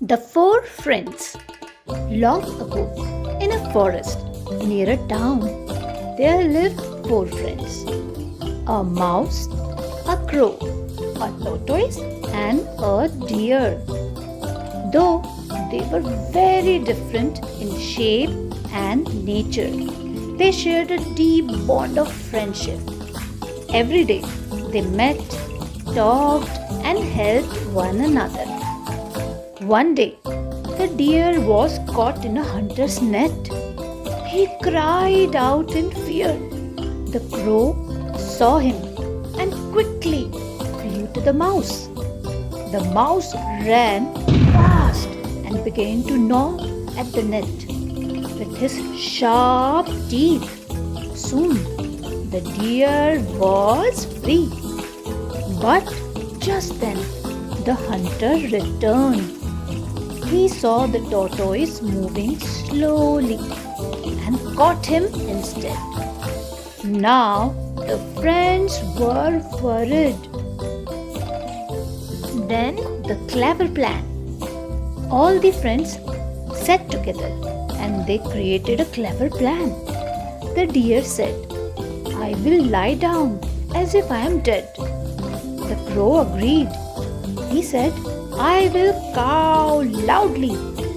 The four friends. Long ago, in a forest near a town, there lived four friends: a mouse, a crow, a tortoise, and a deer. Though they were very different in shape and nature, they shared a deep bond of friendship. Every day they met, talked, and helped one another. One day, the deer was caught in a hunter's net. He cried out in fear. The crow saw him and quickly flew to the mouse. The mouse ran fast and began to gnaw at the net with his sharp teeth. Soon, the deer was free. But just then, the hunter returned. He saw the tortoise moving slowly and caught him instead. Now the friends were worried. Then the clever plan. All the friends sat together and they created a clever plan. The deer said, "I will lie down as if I am dead." The crow agreed. He said, "I will caw loudly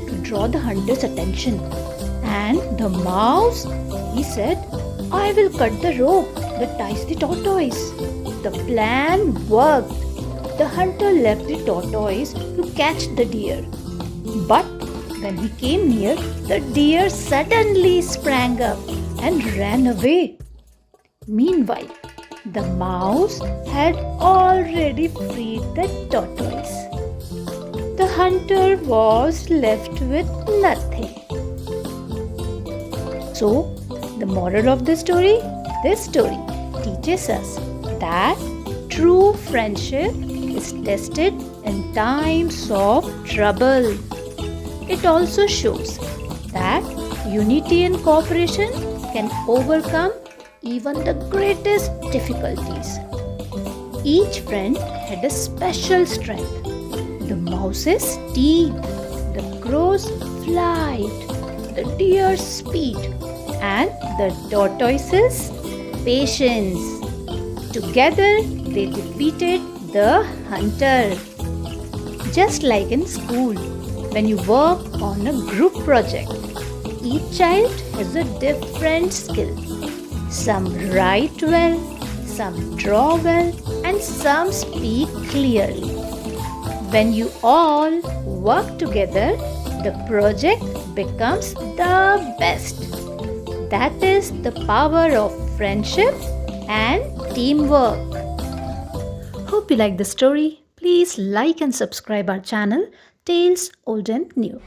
to draw the hunter's attention." And the mouse, he said, "I will cut the rope that ties the tortoise." The plan worked. The hunter left the tortoise to catch the deer. But when he came near, the deer suddenly sprang up and ran away. Meanwhile, the mouse had already freed the tortoise. The hunter was left with nothing. So, the moral of the story? This story teaches us that true friendship is tested in times of trouble. It also shows that unity and cooperation can overcome even the greatest difficulties. Each friend had a special strength. The mouse's teeth, the crow's flight, the deer's speed, and the tortoise's patience. Together, they defeated the hunter. Just like in school, when you work on a group project, each child has a different skill. Some write well, some draw well, and some speak clearly. When you all work together, the project becomes the best. That is the power of friendship and teamwork. Hope you like the story. Please like and subscribe our channel, Tales Old and New.